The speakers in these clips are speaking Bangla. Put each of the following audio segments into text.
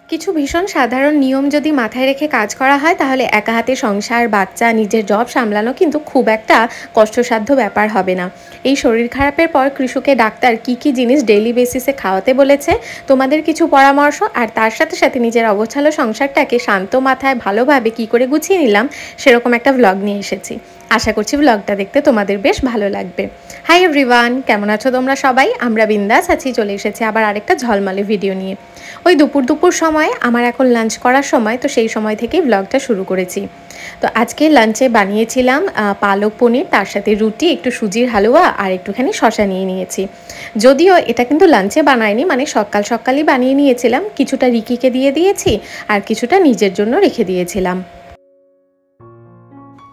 কিছু ভীষণ সাধারণ নিয়ম যদি মাথায় রেখে কাজ করা হয় তাহলে একা হাতে সংসার, বাচ্চা, নিজের জব সামলানো কিন্তু খুব একটা কষ্টসাধ্য ব্যাপার হবে না। এই শরীর খারাপের পর কৃষুকে ডাক্তার কি জিনিস ডেইলি বেসিসে খাওয়াতে বলেছে, তোমাদের কিছু পরামর্শ আর তার সাথে সাথে নিজের অগোছালো সংসারটাকে শান্ত মাথায় ভালোভাবে কি করে গুছিয়ে নিলাম সেরকম একটা ভ্লগ নিয়ে এসেছি। আশা করছি ভ্লগটা দেখতে তোমাদের বেশ ভালো লাগবে। হাই এভরিওয়ান, কেমন আছো তোমরা সবাই? আমরা বিন্দাস আছি, চলে এসেছি আবার আরেকটা ঝলমলে ভিডিও নিয়ে। ওই দুপুর সময় আমার এখন লাঞ্চ করার সময়, তো সেই সময় থেকেই ব্লগটা শুরু করেছি। তো আজকে লাঞ্চে বানিয়েছিলাম পালক পনির, তার সাথে রুটি, একটু সুজির হালুয়া আর একটুখানি শশা নিয়ে নিয়েছি। যদিও এটা কিন্তু লাঞ্চে বানাইনি, মানে সকালই বানিয়ে নিয়েছিলাম, কিছুটা রিকিকে দিয়ে দিয়েছি আর কিছুটা নিজের জন্য রেখে দিয়েছিলাম।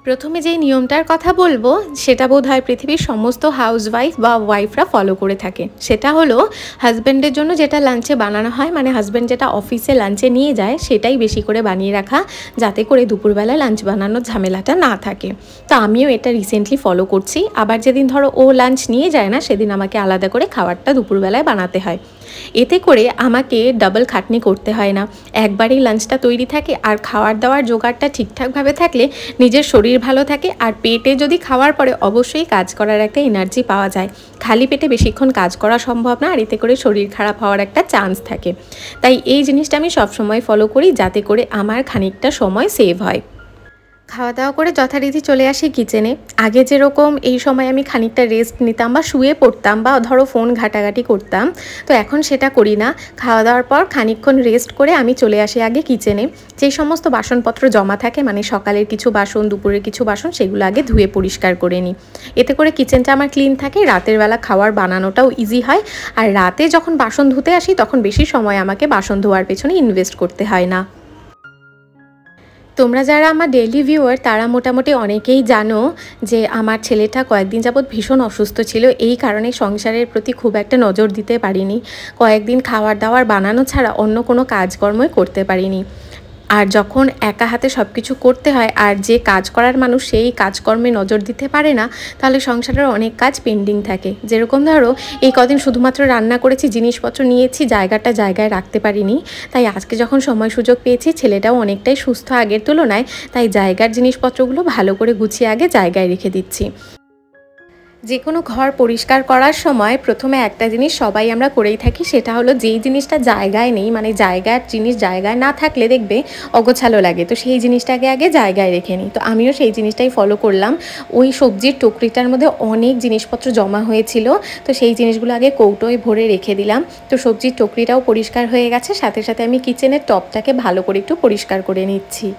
প্রথমে যেই নিয়মটার কথা বলবো সেটা বোধহয় পৃথিবীর সমস্ত হাউসওয়াইফ বা ওয়াইফরা ফলো করে থাকে। সেটা হলো হাজব্যান্ডের জন্য যেটা লাঞ্চে বানানো হয়, মানে হাজব্যান্ড যেটা অফিসে লাঞ্চে নিয়ে যায় সেটাই বেশি করে বানিয়ে রাখা, যাতে করে দুপুরবেলায় লাঞ্চ বানানোর ঝামেলাটা না থাকে। তো আমিও এটা রিসেন্টলি ফলো করছি। আবার যেদিন ধরো ও লাঞ্চ নিয়ে যায় না, সেদিন আমাকে আলাদা করে খাবারটা দুপুরবেলায় বানাতে হয়। এতে করে আমাকে ডাবল খাটনি করতে হয় না, একবারেই লাঞ্চটা তৈরি থাকে। আর খাওয়ার দাওয়ার জোগাড়টা ঠিকঠাকভাবে থাকলে নিজের শরীর ভালো থাকে, আর পেটে যদি খাওয়ার পরে অবশ্যই কাজ করার একটা এনার্জি পাওয়া যায়। খালি পেটে বেশিক্ষণ কাজ করা সম্ভব না, আর এতে করে শরীর খারাপ হওয়ার একটা চান্স থাকে। তাই এই জিনিসটা আমি সবসময় ফলো করি, যাতে করে আমার খানিকটা সময় সেভ হয়। খাওয়া দাওয়া করে যথারীতি চলে আসি কিচেনে। আগে যেরকম এই সময় আমি খানিকটা রেস্ট নিতাম বা শুয়ে পড়তাম বা ধরো ফোন ঘাটাঘাটি করতাম, তো এখন সেটা করি না। খাওয়া দাওয়ার পর খানিকক্ষণ রেস্ট করে আমি চলে আসি আগে কিচেনে। যেই সমস্ত বাসনপত্র জমা থাকে, মানে সকালের কিছু বাসন, দুপুরের কিছু বাসন, সেগুলো আগে ধুয়ে পরিষ্কার করে নিই। এতে করে কিচেনটা আমার ক্লিন থাকে, রাতের বেলা খাওয়ার বানানোটাও ইজি হয়। আর রাতে যখন বাসন ধুতে আসি তখন বেশি সময় আমাকে বাসন ধোয়ার পেছনে ইনভেস্ট করতে হয় না। তোমরা যারা আমার ডেইলি ভিউয়ার তারা মোটামুটি অনেকেই জানো যে আমার ছেলেটা কয়েকদিন যাবৎ ভীষণ অসুস্থ ছিল, এই কারণে সংসারের প্রতি খুব একটা নজর দিতে পারিনি। কয়েকদিন খাবার দাবার বানানো ছাড়া অন্য কোনো কাজকর্মই করতে পারিনি। আর যখন একা হাতে সব কিছু করতে হয় আর যে কাজ করার মানুষ সেই কাজকর্মে নজর দিতে পারে না, তাহলে সংসারের অনেক কাজ পেন্ডিং থাকে। যেরকম ধরো এই কদিন শুধুমাত্র রান্না করেছি, জিনিসপত্র নিয়েছি, জায়গাটা জায়গায় রাখতে পারিনি। তাই আজকে যখন সময় সুযোগ পেয়েছি, ছেলেটাও অনেকটাই সুস্থ আগের তুলনায়, তাই জায়গার জিনিসপত্রগুলো ভালো করে গুছিয়ে আগে জায়গায় রেখে দিচ্ছি। যে কোনো ঘর পরিষ্কার করার সময় প্রথমে একটা জিনিস সবাই আমরা করেই থাকি, সেটা হলো যেই জিনিসটা জায়গায় নেই, মানে জায়গার জিনিস জায়গায় না থাকলে দেখবে অগোছালো লাগে, তো সেই জিনিসটাকে আগে জায়গায় রেখে নিই। তো আমিও সেই জিনিসটাই ফলো করলাম। ওই সবজির টুকরিটার মধ্যে অনেক জিনিসপত্র জমা হয়েছিল, তো সেই জিনিসগুলো আগে কৌটোয় ভরে রেখে দিলাম। তো সবজির টুকরিটাও পরিষ্কার হয়ে গেছে, সাথে সাথে আমি কিচেনের টপটাকে ভালো করে একটু পরিষ্কার করে নিচ্ছি।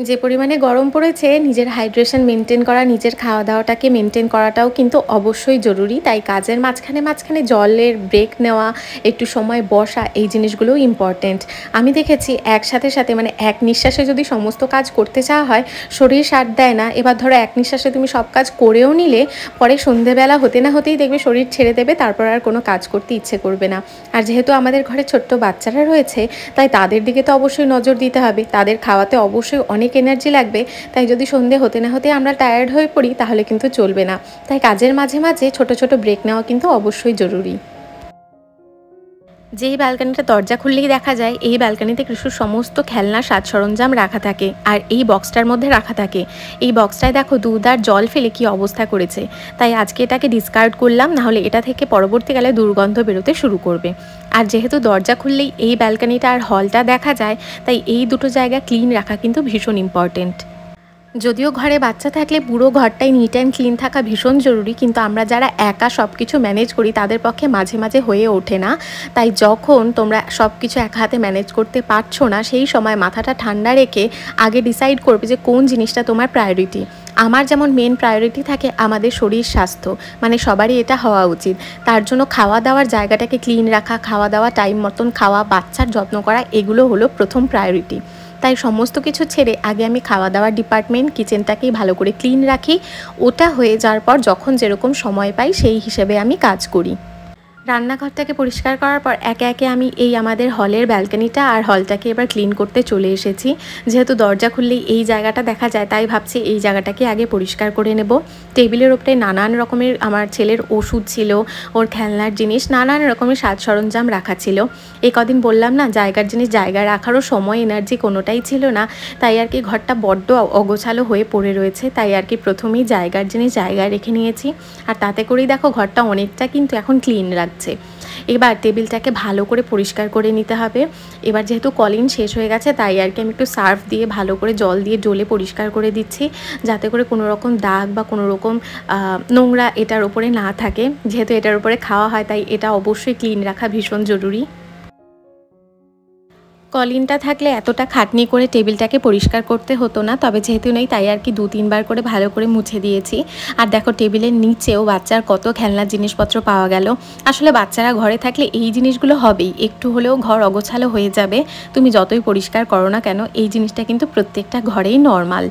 যে পরিমাণে গরম পড়েছে, নিজের হাইড্রেশন মেনটেন করা, নিজের খাওয়া দাওয়াটাকে মেনটেন করাটাও কিন্তু অবশ্যই জরুরি। তাই কাজের মাঝখানে জলের ব্রেক নেওয়া, একটু সময় বসা, এই জিনিসগুলোও ইম্পর্টেন্ট। আমি দেখেছি একসাথে মানে এক নিঃশ্বাসে যদি সমস্ত কাজ করতে চাওয়া হয়, শরীর সাথ দেয় না। এবার ধরো এক নিঃশ্বাসে তুমি সব কাজ করেও নিলে, পরে সন্ধেবেলা হতে না হতেই দেখবে শরীর ছেড়ে দেবে, তারপর আর কোনো কাজ করতে ইচ্ছে করবে না। আর যেহেতু আমাদের ঘরে ছোট্ট বাচ্চারা রয়েছে, তাই তাদের দিকে তো অবশ্যই নজর দিতে হবে, তাদের খাওয়াতে অবশ্যই অনেক এনার্জি লাগবে। তাই যদি সন্ধে হতে না হতে আমরা টায়ার্ড হয়ে পড়ি, তাহলে কিন্তু চলবে না। তাই কাজের মাঝে ছোট ব্রেক নেওয়া কিন্তু অবশ্যই জরুরি। যেই ব্যালকানিটা দরজা খুললেই দেখা যায়, এই ব্যালকানিতে কৃষুর সমস্ত খেলনা সাজ সরঞ্জাম রাখা থাকে, আর এই বক্সটার মধ্যে রাখা থাকে। এই বক্সটায় দেখো দুধ আর জল ফেলে কি অবস্থা করেছে। তাই আজকে এটাকে ডিসকার্ড করলাম, নাহলে এটা থেকে পরবর্তীকালে দুর্গন্ধ বেরোতে শুরু করবে। আর যেহেতু দরজা খুললেই এই ব্যালকানিটা আর হলটা দেখা যায়, তাই এই দুটো জায়গা ক্লিন রাখা কিন্তু ভীষণ ইম্পর্টেন্ট। যদিও ঘরে বাচ্চা থাকলে পুরো ঘরটাই নিট অ্যান্ড ক্লিন থাকা ভীষণ জরুরি, কিন্তু আমরা যারা একা সব কিছু ম্যানেজ করি তাদের পক্ষে মাঝে হয়ে ওঠে না। তাই যখন তোমরা সব কিছু এক হাতে ম্যানেজ করতে পারছো না, সেই সময় মাথাটা ঠান্ডা রেখে আগে ডিসাইড করবে যে কোন জিনিসটা তোমার প্রায়োরিটি। আমার যেমন মেন প্রায়োরিটি থাকে আমাদের শরীর স্বাস্থ্য, মানে সবারই এটা হওয়া উচিত। তার জন্য খাওয়া দাওয়ার জায়গাটাকে ক্লিন রাখা, খাওয়া দাওয়া টাইম মতন খাওয়া, বাচ্চার যত্ন করা, এগুলো হলো প্রথম প্রায়োরিটি। তাই সমস্ত কিছু ছেড়ে আগে আমি খাওয়া দাওয়ার ডিপার্টমেন্ট, কিচেনটাকেই ভালো করে ক্লিন রাখি। ওটা হয়ে যাওয়ার পর যখন যেরকম সময় পাই সেই হিসেবে আমি কাজ করি। রান্নাঘরটাকে পরিষ্কার করার পর একে একে আমি এই আমাদের হলের ব্যালকনিটা আর হলটাকে এবার ক্লিন করতে চলে এসেছি। যেহেতু দরজা খুললেই এই জায়গাটা দেখা যায়, তাই ভাবছি এই জায়গাটাকে আগে পরিষ্কার করে নেব। টেবিলের ওপরে নানান রকমের আমার ছেলের ওষুধ ছিল, ওর খেলনার জিনিস, নানান রকমের সাজ সরঞ্জাম রাখা ছিল। এই কদিন বললাম না, জায়গার জিনিস জায়গায় রাখারও সময় এনার্জি কোনোটাই ছিল না, তাই আর কি ঘরটা বড্ড অগোছালো হয়ে পড়ে রয়েছে। তাই আর কি প্রথমেই জায়গার জিনিস জায়গায় রেখে নিয়েছি, আর তাতে করেই দেখো ঘরটা অনেকটা কিন্তু এখন ক্লিন রাখছে। এবার টেবিলটাকে ভালো করে পরিষ্কার করে নিতে হবে। এবার যেহেতু কলিং শেষ হয়ে গেছে, তাই আর কি আমি একটু সার্ফ দিয়ে ভালো করে জল দিয়ে ডলে পরিষ্কার করে দিচ্ছি, যাতে করে কোনো রকম দাগ বা কোনো রকম নোংরা এটার উপরে না থাকে। যেহেতু এটার উপরে খাওয়া হয়, তাই এটা অবশ্যই ক্লিন রাখা ভীষণ জরুরি। কলিনটা থাকলে এতটা খাটনি করে টেবিলটাকে পরিষ্কার করতে হতো না, তবে যেহেতু নেই তাই আর কি 2-3 বার করে ভালো করে মুছে দিয়েছি। আর দেখো টেবিলের নিচেও বাচ্চার কত খেলনার জিনিসপত্র পাওয়া গেল। আসলে বাচ্চারা ঘরে থাকলে এই জিনিসগুলো হবেই, একটু হলেও ঘর অগোছালো হয়ে যাবে। তুমি যতই পরিষ্কার করো না কেন, এই জিনিসটা কিন্তু প্রত্যেকটা ঘরেই নর্মাল।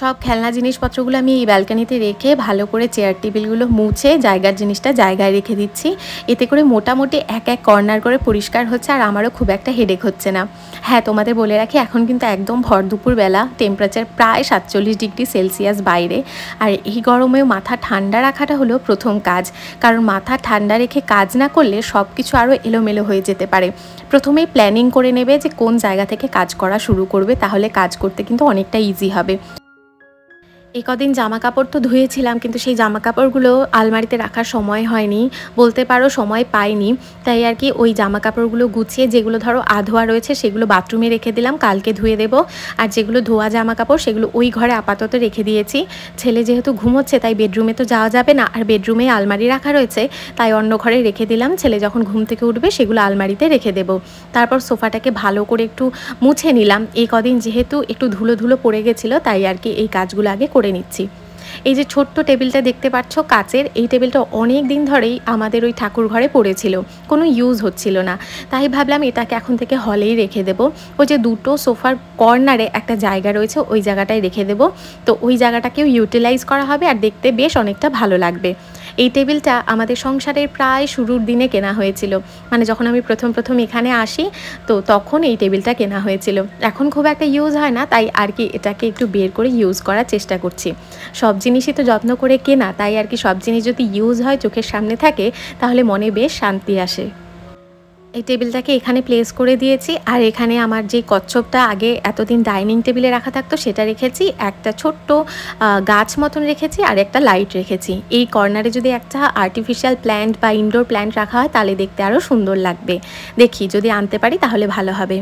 সব খেলনা জিনিসপত্রগুলো আমি এই ব্যালকনিতে রেখে ভালো করে চেয়ার টেবিলগুলো মুছে জায়গার জিনিসটা জায়গায় রেখে দিচ্ছি। এতে করে মোটামুটি এক এক কর্নার করে পরিষ্কার হচ্ছে, আর আমারও খুব একটা হেডেক হচ্ছে না। হ্যাঁ, তোমাদের বলে রাখি, এখন কিন্তু একদম ভর দুপুরবেলা, টেম্পারেচার প্রায় 47 ডিগ্রি সেলসিয়াস বাইরে। আর এই গরমেও মাথা ঠান্ডা রাখাটা হলো প্রথম কাজ, কারণ মাথা ঠান্ডা রেখে কাজ না করলে সব কিছু আরও এলোমেলো হয়ে যেতে পারে। প্রথমেই প্ল্যানিং করে নেবে যে কোন জায়গা থেকে কাজ করা শুরু করবে, তাহলে কাজ করতে কিন্তু অনেকটা ইজি হবে। এই কদিন জামা কাপড় তো ধুয়েছিলাম, কিন্তু সেই জামা কাপড়গুলো আলমারিতে রাখার সময় হয়নি, বলতে পারো সময় পাইনি। তাই আর কি ওই জামা কাপড়গুলো গুছিয়ে, যেগুলো ধরো আধোয়া রয়েছে সেগুলো বাথরুমে রেখে দিলাম, কালকে ধুয়ে দেবো। আর যেগুলো ধোয়া জামা কাপড় সেগুলো ওই ঘরে আপাতত রেখে দিয়েছি। ছেলে যেহেতু ঘুমোচ্ছে, তাই বেডরুমে তো যাওয়া যাবে না, আর বেডরুমে আলমারি রাখা রয়েছে, তাই অন্য ঘরে রেখে দিলাম। ছেলে যখন ঘুম থেকে উঠবে সেগুলো আলমারিতে রেখে দেবো। তারপর সোফাটাকে ভালো করে একটু মুছে নিলাম। এই কদিন যেহেতু একটু ধুলো ধুলো পড়ে গেছিলো, তাই আর কি এই কাজগুলো আগে করে নিচ্ছি। এই যে ছোট্ট টেবিলটা দেখতে পাচ্ছ কাচের, এই টেবিলটা অনেক দিন ধরেই আমাদের ওই ঠাকুর ঘরে পড়েছিল, কোনো ইউজ হচ্ছিল না। তাই ভাবলাম এটাকে এখন থেকে হলেই রেখে দেবো। ওই যে দুটো সোফার কর্নারে একটা জায়গা রয়েছে, ওই জায়গাটায় রেখে দেবো। তো ওই জায়গাটাকেও ইউটিলাইজ করা হবে, আর দেখতে বেশ অনেকটা ভালো লাগবে। এই টেবিলটা আমাদের সংসারের প্রায় শুরুর দিনে কেনা হয়েছিল, মানে যখন আমি প্রথম এখানে আসি, তো তখন এই টেবিলটা কেনা হয়েছিল। এখন খুব একটা ইউজ হয় না, তাই আর কি এটাকে একটু বের করে ইউজ করার চেষ্টা করছি। সব জিনিসই তো যত্ন করে কেনা, তাই আর কি সব জিনিস যদি ইউজ হয়, চোখের সামনে থাকে, তাহলে মনে বেশ শান্তি আসে। এই টেবিলটাকে এখানে প্লেস করে দিয়েছি, আর এখানে আমার যে কচ্ছপটা আগে এতদিন ডাইনিং টেবিলে রাখা থাকতো সেটা রেখেছি, একটা ছোট্ট গাছ মতন রেখেছি, আর একটা লাইট রেখেছি। এই কর্নারে যদি একটা আর্টিফিশিয়াল প্ল্যান্ট বা ইনডোর প্ল্যান্ট রাখা হয়, তাহলে দেখতে আরও সুন্দর লাগবে। দেখি যদি আনতে পারি তাহলে ভালো হবে।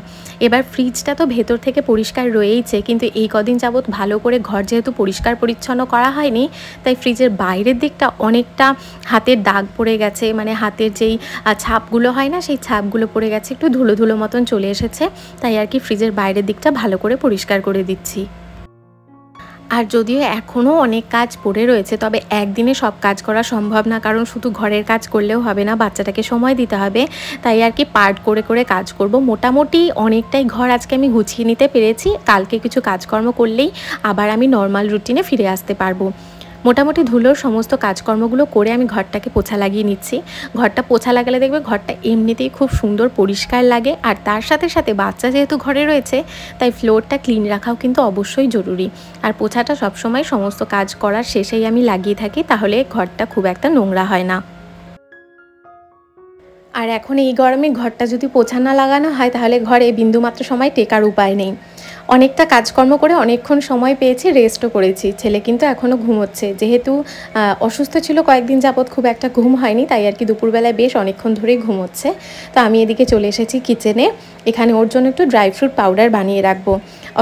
এবার ফ্রিজটা তো ভেতর থেকে পরিষ্কার রয়েইছে, কিন্তু এই কদিন যাবৎ ভালো করে ঘর যেহেতু পরিষ্কার পরিচ্ছন্ন করা হয়নি, তাই ফ্রিজের বাইরের দিকটা অনেকটা হাতের দাগ পড়ে গেছে, মানে হাতের যেই ছাপগুলো হয় না, সেই ছাপগুলো পড়ে গেছে, একটু ধুলো ধুলো মতন চলে এসেছে। তাই আর কি ফ্রিজের বাইরের দিকটা ভালো করে পরিষ্কার করে দিচ্ছি। আর যদিও এখনও অনেক কাজ পড়ে রয়েছে, তবে একদিনে সব কাজ করা সম্ভব না, কারণ শুধু ঘরের কাজ করলেও হবে না, বাচ্চাটাকে সময় দিতে হবে। তাই আর কি পার্ট করে করে কাজ করব। মোটামুটি অনেকটাই ঘর আজকে আমি গুছিয়ে নিতে পেরেছি। কালকে কিছু কাজকর্ম করলেই আবার আমি নর্মাল রুটিনে ফিরে আসতে পারবো। মোটামুটি ধুলোর সমস্ত কাজকর্মগুলো করে আমি ঘরটাকে পোছা লাগিয়ে নিচ্ছি। ঘরটা পোছা লাগালে দেখবে ঘরটা এমনিতেই খুব সুন্দর পরিষ্কার লাগে, আর তার সাথে সাথে বাচ্চা যেহেতু ঘরে রয়েছে, তাই ফ্লোরটা ক্লিন রাখাও কিন্তু অবশ্যই জরুরি। আর পোছাটা সবসময় সমস্ত কাজ করার শেষেই আমি লাগিয়ে থাকি, তাহলে ঘরটা খুব একটা নোংরা হয় না। আর এখন এই গরমে ঘরটা যদি পোছা না লাগানো হয়, তাহলে ঘরে বিন্দুমাত্র সময় টেকার উপায় নেই। অনেকটা কাজকর্ম করে অনেকক্ষণ সময় পেয়েছি, রেস্টও করেছি। ছেলে কিন্তু এখনও ঘুমোচ্ছে, যেহেতু অসুস্থ ছিল কয়েকদিন যাবৎ, খুব একটা ঘুম হয়নি, তাই আর কি দুপুরবেলায় বেশ অনেকক্ষণ ধরেই ঘুমোচ্ছে। তো আমি এদিকে চলে এসেছি কিচেনে। এখানে ওর জন্য একটু ড্রাই ফ্রুট পাউডার বানিয়ে রাখবো।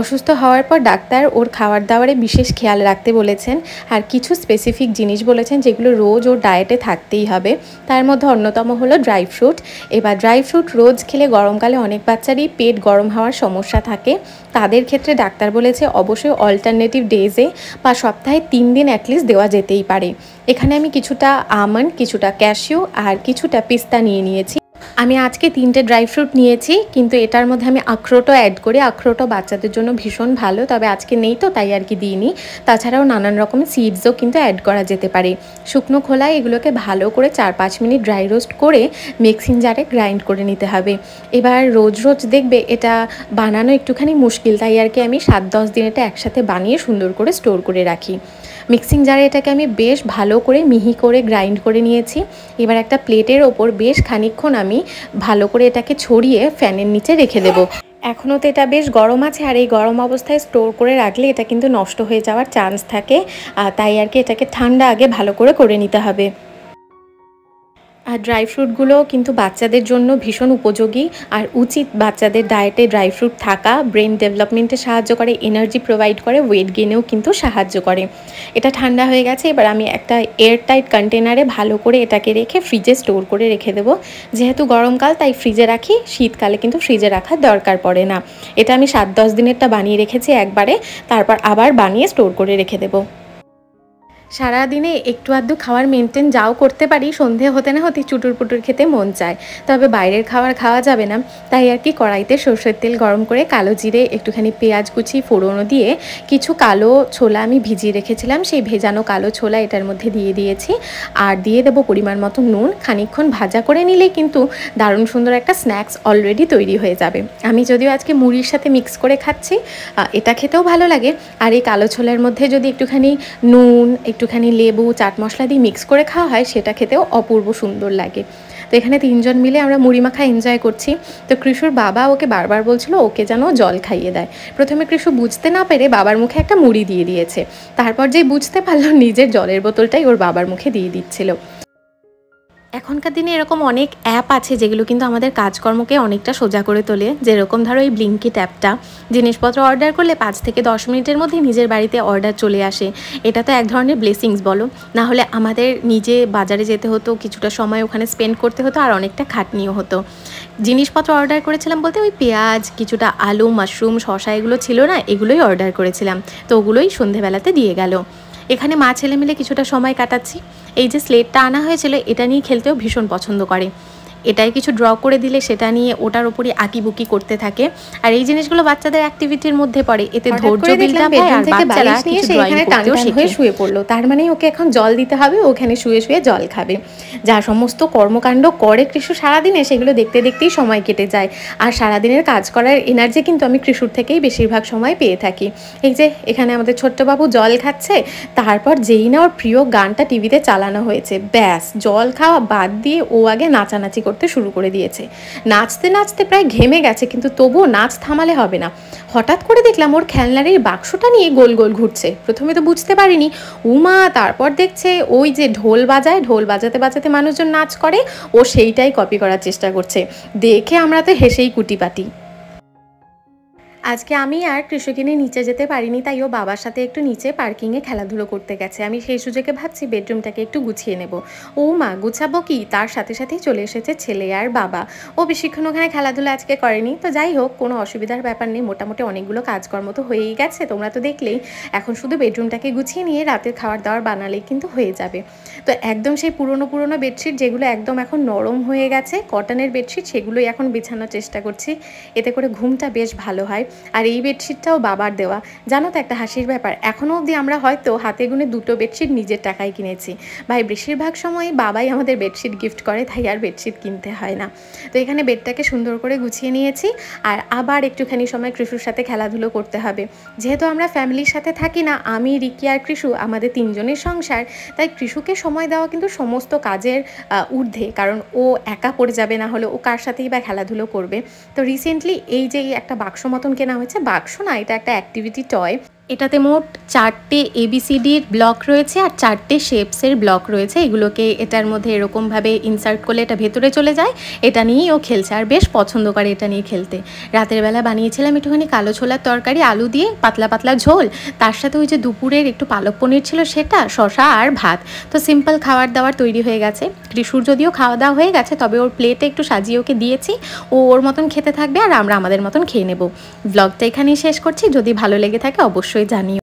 অসুস্থ হওয়ার পর ডাক্তার ওর খাওয়ার দাওয়ারে বিশেষ খেয়াল রাখতে বলেছেন, আর কিছু স্পেসিফিক জিনিস বলেছেন যেগুলো রোজ ওর ডায়েটে থাকতেই হবে। তার মধ্যে অন্যতম হলো ড্রাই ফ্রুট। এবার ড্রাই ফ্রুট রোজ খেলে গরমকালে অনেক বাচ্চারই পেট গরম হওয়ার সমস্যা থাকে, তাদের ক্ষেত্রে ডাক্তার বলেছে অবশ্যই অল্টারনেটিভ ডেজে বা সপ্তাহে 3 দিন অ্যাটলিস্ট দেওয়া যেতেই পারে। এখানে আমি কিছুটা আমন্ড, কিছুটা ক্যাশিউ আর কিছুটা পিস্তা নিয়ে নিয়েছি। আমি আজকে 3টে ড্রাই ফ্রুট নিয়েছি, কিন্তু এটার মধ্যে আমি আখরোটও অ্যাড করি। আখরোটও বাচ্চাদের জন্য ভীষণ ভালো, তবে আজকে নেই তো তাই আর কি দিইনি। তাছাড়াও নানান রকমের সিডসও কিন্তু অ্যাড করা যেতে পারে। শুকনো খোলায় এগুলোকে ভালো করে 4-5 মিনিট ড্রাই রোস্ট করে মিক্সিং জারে গ্রাইন্ড করে নিতে হবে। এবার রোজ রোজ দেখবে এটা বানানো একটুখানি মুশকিল, তাই আর কি আমি 7-10 দিন এটা একসাথে বানিয়ে সুন্দর করে স্টোর করে রাখি। মিক্সিং জারে এটাকে আমি বেশ ভালো করে মিহি করে গ্রাইন্ড করে নিয়েছি। এবার একটা প্লেটের ওপর বেশ খানিকক্ষণ আমি ভালো করে এটাকে ছড়িয়ে ফ্যানের নিচে রেখে দেবো। এখনও তো এটা বেশ গরম আছে, আর এই গরম অবস্থায় স্টোর করে রাখলে এটা কিন্তু নষ্ট হয়ে যাওয়ার চান্স থাকে, তাই আর কি এটাকে ঠান্ডা আগে ভালো করে নিতে হবে। আর ড্রাই ফ্রুটগুলো কিন্তু বাচ্চাদের জন্য ভীষণ উপযোগী, আর উচিত বাচ্চাদের ডায়েটে ড্রাই ফ্রুট থাকা। ব্রেন ডেভেলপমেন্টে সাহায্য করে, এনার্জি প্রোভাইড করে, ওয়েট গেনেও কিন্তু সাহায্য করে। এটা ঠান্ডা হয়ে গেছে, এবার আমি একটা এয়ারটাইট কন্টেনারে ভালো করে এটাকে রেখে ফ্রিজে স্টোর করে রেখে দেবো। যেহেতু গরমকাল তাই ফ্রিজে রাখি, শীতকালে কিন্তু ফ্রিজে রাখার দরকার পড়ে না। এটা আমি 7-10 দিনেরটা বানিয়ে রেখেছি একবারে, তারপর আবার বানিয়ে স্টোর করে রেখে দেবো। সারাদিনে একটু আধটু খাওয়ার মেনটেন যাও করতে পারি, সন্ধে হতে না হতে চুটুর পুটুর খেতে মন চায়, তবে বাইরের খাবার খাওয়া যাবে না। তাই আর কি কড়াইতে সরষের তেল গরম করে কালো জিরে, একটুখানি পেঁয়াজ কুচি ফোড়নও দিয়ে কিছু কালো ছোলা আমি ভিজিয়ে রেখেছিলাম, সেই ভেজানো কালো ছোলা এটার মধ্যে দিয়ে দিয়েছি। আর দিয়ে দেবো পরিমাণ মতো নুন। খানিকক্ষণ ভাজা করে নিলেই কিন্তু দারুণ সুন্দর একটা স্ন্যাক্স অলরেডি তৈরি হয়ে যাবে। আমি যদিও আজকে মুড়ির সাথে মিক্স করে খাচ্ছি, এটা খেতেও ভালো লাগে। আর এই কালো ছোলার মধ্যে যদি একটুখানি নুন, একটুখানি লেবু, চাট মশলা দিয়ে মিক্স করে খাওয়া হয়, সেটা খেতেও অপূর্ব সুন্দর লাগে। তো এখানে 3 জন মিলে আমরা মুড়ি মাখা এনজয় করছি। তো কৃষুর বাবা ওকে বারবার বলছিল ওকে যেন জল খাইয়ে দেয়। প্রথমে কৃষু বুঝতে না পেরে বাবার মুখে একটা মুড়ি দিয়ে দিয়েছে, তারপর যেই বুঝতে পারলো নিজের জলের বোতলটাই ওর বাবার মুখে দিয়ে দিচ্ছিল। এখনকার দিনে এরকম অনেক অ্যাপ আছে যেগুলো কিন্তু আমাদের কাজকর্মকে অনেকটা সোজা করে তোলে। যেরকম ধরো এই ব্লিঙ্কিট অ্যাপটা, জিনিসপত্র অর্ডার করলে 5 থেকে 10 মিনিটের মধ্যে নিজের বাড়িতে অর্ডার চলে আসে। এটা তো এক ধরনের ব্লেসিংস বলো, না হলে আমাদের নিজে বাজারে যেতে হতো, কিছুটা সময় ওখানে স্পেন্ড করতে হতো, আর অনেকটা খাটনিও হতো। জিনিসপত্র অর্ডার করেছিলাম বলতে ওই পেঁয়াজ, কিছুটা আলু, মাশরুম, শসা এগুলো ছিল না, এগুলোই অর্ডার করেছিলাম। তো ওগুলোই সন্ধেবেলাতে দিয়ে গেল। এখানে মা ছেলে মিলে কিছুটা সময় কাটাচ্ছি। এই যে স্লেটটা আনা হয়েছিল, এটা নিয়ে খেলতেও ভীষণ পছন্দ করে। এটাই কিছু ড্র করে দিলে সেটা নিয়ে ওটার উপরই আঁকিবুকি করতে থাকে। আর এই জিনিসগুলো বাচ্চাদের অ্যাক্টিভিটির মধ্যে পড়ে, এতে ধৈর্য বিল্ড আপ হয়, আর বাচ্চারা কিছু ড্রয়িং করতেও শিখে। শুয়ে পড়লো, তার মানে ওকে এখন জল দিতে হবে, ওখানে শুয়ে শুয়ে জল খাবে। যা সমস্ত কর্মকাণ্ড করে কৃষু সারাদিনে, সেগুলো দেখতে দেখতেই সময় কেটে যায়। আর সারাদিনের কাজ করার এনার্জি কিন্তু আমি কৃষুর থেকেই বেশিরভাগ সময় পেয়ে থাকি। এই যে এখানে আমাদের ছোট্ট বাবু জল খাচ্ছে, তারপর যেই না ওর প্রিয় গানটা টিভিতে চালানো হয়েছে, ব্যাস জল খাওয়া বাদ দিয়ে ও আগে নাচানাচি করতে শুরু করে দিয়েছে। নাচতে নাচতে প্রায় ঘেমে গেছে, কিন্তু তবুও নাচ থামালে হবে না। হঠাৎ করে দেখলাম ওর খেলনার এই বাক্সটা নিয়ে গোল গোল ঘুরছে। প্রথমে তো বুঝতে পারিনি, উমা, তারপর দেখছে ওই যে ঢোল বাজায়, ঢোল বাজাতে বাজাতে মানুষজন নাচ করে, ও সেইটাই কপি করার চেষ্টা করছে। দেখে আমরা তো হেসেই কুটিপাটি। আজকে আমি আর কৃষকে নিয়ে নিচে যেতে পারিনি, তাই ও বাবার সাথে একটু নিচে পার্কিংয়ে খেলাধুলো করতে গেছে। আমি সেই সুযোগে ভাবছি বেডরুমটাকে একটু গুছিয়ে নেব। ও মা, গুছাবো কি, তার সাথে সাথেই চলে এসেছে ছেলে আর বাবা। ও বেশিক্ষণ ওখানে খেলাধুলো আজকে করেনি, তো যাই হোক, কোনো অসুবিধার ব্যাপার নেই। মোটামুটি অনেকগুলো কাজকর্ম তো হয়েই গেছে, তোমরা তো দেখলেই। এখন শুধু বেডরুমটাকে গুছিয়ে নিয়ে রাতের খাবার দাবার বানালেই কিন্তু হয়ে যাবে। তো একদম সেই পুরনো বেডশিট, যেগুলো একদম এখন নরম হয়ে গেছে, কটনের বেডশিট, সেগুলোই এখন বিছানোর চেষ্টা করছি, এতে করে ঘুমটা বেশ ভালো হয়। আর এই বেডশিটটাও বাবার দেওয়া। জানো তো একটা হাসির ব্যাপার, এখনও অবধি আমরা হয়তো হাতে গুনে 2টো বেডশিট নিজের টাকায় কিনেছি। ভাই বেশিরভাগ সময় বাবাই আমাদের বেডশিট গিফট করে, তাই আর বেডশিট কিনতে হয় না। তো এখানে বেডটাকে সুন্দর করে গুছিয়ে নিয়েছি, আর আবার একটুখানি সময় কৃষুর সাথে খেলাধুলো করতে হবে। যেহেতু আমরা ফ্যামিলির সাথে থাকি না, আমি, রিকি আর কৃষু, আমাদের 3 জনের সংসার, তাই কৃষুকে সময় দেওয়া কিন্তু সমস্ত কাজের ঊর্ধ্বে, কারণ ও একা পড়ে যাবে, না হলে ও কার সাথেই বা খেলাধুলো করবে। তো রিসেন্টলি এই যে একটা বাক্স মতন কেনা হয়েছে, বাক্স না, এটা একটা অ্যাক্টিভিটি টয়। এটাতে মোট 4টে ABCDর ব্লক রয়েছে আর 4টে শেপসের ব্লক রয়েছে। এগুলোকে এটার মধ্যে এরকমভাবে ইনসার্ট করলে এটা ভেতরে চলে যায়। এটা নিয়েই ও খেলছে, আর বেশ পছন্দ করে এটা নিয়ে খেলতে। রাতের বেলা বানিয়েছিলাম একটুখানি কালো ছোলার তরকারি, আলু দিয়ে পাতলা পাতলা ঝোল, তার সাথে ওই যে দুপুরের একটু পালক পনির ছিল সেটা, শশা আর ভাত। তো সিম্পল খাবার দাবার তৈরি হয়ে গেছে। কৃষুর যদিও খাওয়া দাওয়া হয়ে গেছে, তবে ওর প্লেটে একটু সাজিয়ে ওকে দিয়েছি, ও ওর মতন খেতে থাকবে, আর আমরা আমাদের মতন খেয়ে নেব। ব্লগটা এখানেই শেষ করছি। যদি ভালো লেগে থাকে অবশ্যই জানিও।